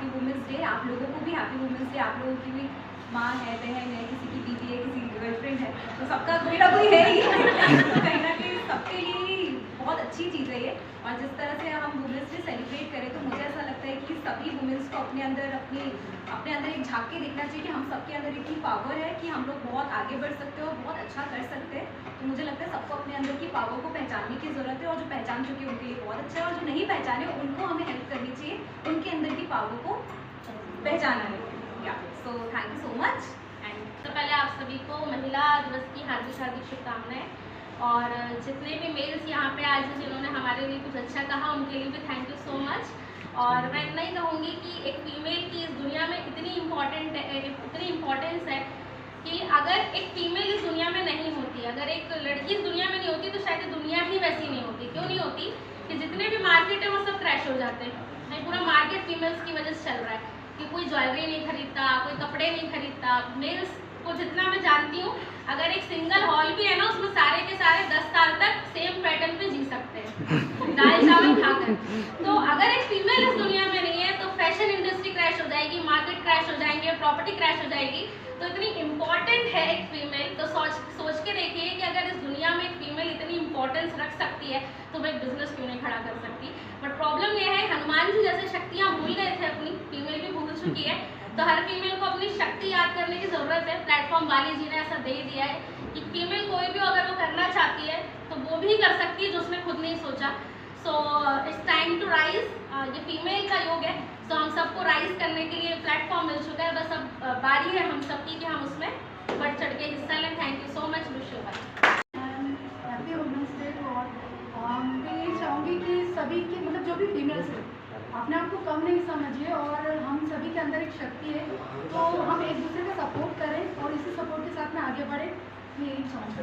Happy women's day. आप लोगों को भी हैप्पी वुमेंस डे। आप लोगों की भी माँ है, बहन है, किसी की बीवी है, किसी की गर्लफ्रेंड है, तो सबका कोई ना कोई है ही तो कहीं ना कहीं सबके लिए ही बहुत अच्छी चीज़ है ये। और जिस तरह से हम वुमेंस डे सेलिब्रेट करें तो मुझे ऐसा लगता है कि सभी वुमेंस को अपने अंदर एक झांक के देखना चाहिए कि हम सबके अंदर इतनी पावर है कि हम लोग बहुत आगे बढ़ सकते हैं और बहुत अच्छा कर सकते हैं। तो मुझे लगता है सबको अपने अंदर की पावर को पहचानने की ज़रूरत है, और जो पहचान चुके हैं उनके लिए बहुत अच्छा है, और जो नहीं पहचाने उनको हमें हेल्प करनी चाहिए उनके अंदर की पावर को पहचाना है। So thank you so much. तो पहले आप सभी को महिला दिवस की हार्दिक शुभकामनाएं, और जितने भी मेल्स यहाँ पे आज जिन्होंने हमारे लिए कुछ अच्छा कहा उनके लिए भी थैंक यू सो मच। और मैं इतना ही कहूँगी कि एक फीमेल की इस दुनिया में इतनी इम्पोर्टेंस है कि अगर एक फीमेल इस दुनिया में नहीं होती, अगर एक लड़की इस दुनिया में नहीं होती, तो शायद दुनिया ही वैसी नहीं होती। क्यों नहीं होती? कि जितने भी मार्केट है वो सब क्रैश हो जाते हैं। पूरा मार्केट फीमेल्स की वजह से चल रहा है कि कोई ज्वेलरी नहीं खरीदता, कोई कपड़े नहीं खरीदता। मेल्स को जितना मैं जानती हूँ, अगर एक सिंगल हॉल भी है ना, उसमें सारे के सारे 10 साल तक सेम पैटर्न पे जी सकते हैं दाल चावल खाकर। तो अगर एक फीमेल इस दुनिया में नहीं है तो फैशन इंडस्ट्री क्रैश हो जाएगी, मार्केट क्रैश हो जाएंगे, प्रॉपर्टी क्रैश हो जाएगी। तो इतनी इम्पॉर्टेंट है एक फीमेल। तो सोच के देखिए कि अगर इस दुनिया में एक फीमेल इतनी इंपॉर्टेंस रख सकती है तो वह एक बिजनेस क्यों नहीं खड़ा कर सकती। बट प्रॉब्लम यह है, हनुमान जी जैसे शक्तियाँ भूल गए थे अपनी, फीमेल भी भूल चुकी है। तो हर फीमेल को अपनी शक्ति याद करने की ज़रूरत है। प्लेटफॉर्म वाली जी ने ऐसा दे दिया है कि फीमेल कोई भी अगर वो करना चाहती है तो वो भी कर सकती है जो उसने खुद नहीं सोचा। So it's time to rise. ये फीमेल का योग है, तो हम सबको राइज करने के लिए प्लेटफॉर्म मिल चुका है। बस अब बारी है हम सबकी कि हम उसमें बढ़ चढ़ के हिस्सा लें। Thank you so much. Wish you happy women's day to all. मैं ये चाहूँगी कि सभी की मतलब जो भी फीमेल्स है अपने आप को कम नहीं समझिए, और हम सभी के अंदर एक शक्ति है, तो हम एक दूसरे का सपोर्ट करें और इसी सपोर्ट के साथ में आगे बढ़े। यही चाहूँगी।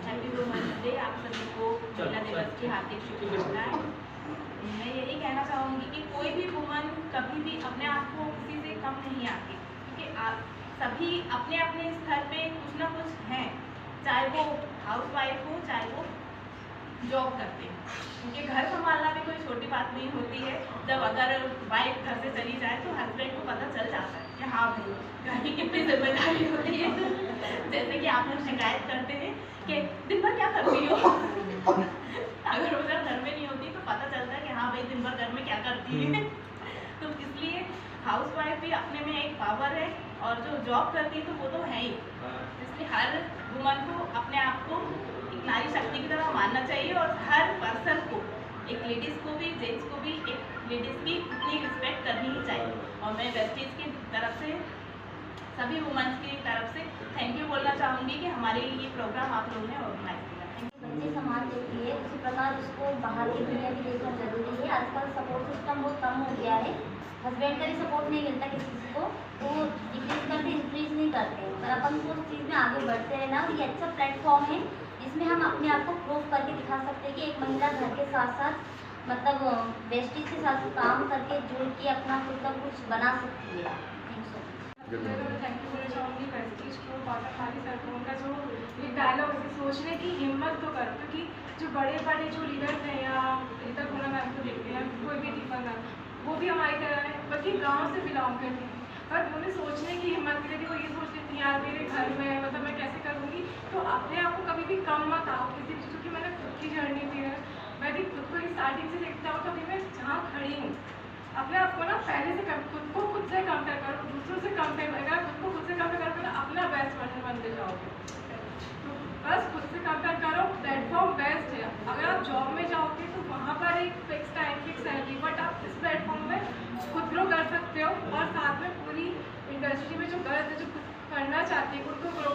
Happy women's day. आप सभी को महिला दिवस की हार्दिक शुभकामनाएं। मैं यही कहना चाहूँगी कि कोई भी वुमन कभी भी अपने आप को किसी से कम नहीं आती, क्योंकि आप सभी अपने अपने स्तर पे कुछ ना कुछ हैं, चाहे वो हाउसवाइफ हो, चाहे वो जॉब करते हैं। क्योंकि घर संभालना भी कोई छोटी बात नहीं होती है। जब अगर वाइफ घर से चली जाए तो हस्बैंड को पता चल जाता है कि हाँ भाई घर की कितनी जिम्मेदारी होती है। जैसे कि आप लोग शिकायत करते हैं कि दिन भर क्या करती हो अगर वो जब घर में नहीं होती तो पता चलता है कि हाँ भाई दिन भर घर में क्या करती है। तो इसलिए हाउसवाइफ भी अपने में एक पावर है, और जो जॉब करती है तो वो तो है ही। इसलिए हर वुमन को अपने आप को एक नारी शक्ति की तरह मानना चाहिए, और हर पर्सन को, एक लेडीज़ को भी, जेंट्स को भी, एक लेडीज़ की उतनी रिस्पेक्ट करनी ही चाहिए। और मैं वेस्टीज की तरफ से, सभी वुमेन्स की तरफ से थैंक यू बोलना चाहूँगी कि हमारे लिए ये प्रोग्राम आप लोगों ने ऑर्गेनाइज किया। बच्चे समाज देती है, उसी प्रकार उसको बाहर की दुनिया भी देखना जरूरी है। आजकल सपोर्ट सिस्टम बहुत कम हो गया है, हस्बैंड का भी सपोर्ट नहीं मिलता किसी को, तो डिक्रीज करते इंक्रीज नहीं करते। पर अपन को उस चीज़ में आगे बढ़ते रहना, और ये अच्छा प्लेटफॉर्म है जिसमें हम अपने आप को प्रूव करके दिखा सकते हैं कि एक महिला घर के साथ साथ मतलब वेस्टीज के साथ काम करके जुड़ के अपना खुद का कुछ बना सकती है। थैंक यू बोलना चाहूँगी वेस्टीज को, बाटा खाली सड़कों का जो ये डायलॉग सोचने की हिम्मत तो कर, क्योंकि जो बड़े बड़े जो लीडर्स हैं, या रीता गुना मैम को देखते हैं, कोई भी दीपक मैम, वो भी हमारी तरह है, बल्कि गाँव से बिलोंग करती थी, पर उन्हें सोचने की हिम्मत मिली थी। वो ये सोचती थी यार मेरे घर में मतलब मैं कैसे करूँगी। तो अपने आप को कभी भी कम मत आओ किसी चीज़, क्योंकि मैंने खुद की जर्नी थी, मैं भी खुद को स्टार्टिंग से देखता हूँ। कभी मैं जहाँ खड़ी हूँ अपने आप को ना पहले से खुद को खुद से कंपेयर करो, दूसरों से कंपेयर, अगर खुद को खुद से कंपेयर करोगे ना अपना बेस्ट वर्जन बनते जाओगे। तो बस खुद से कंपेयर करो, प्लेटफॉर्म बेस्ट है। अगर आप जॉब में जाओगे तो वहाँ पर एक fix time, fix salary, but आप इस प्लेटफॉर्म में खुद ग्रो कर सकते हो, और साथ में पूरी इंडस्ट्री में जो गर्ल्स है जो कुछ करना चाहती है, खुद को ग्रो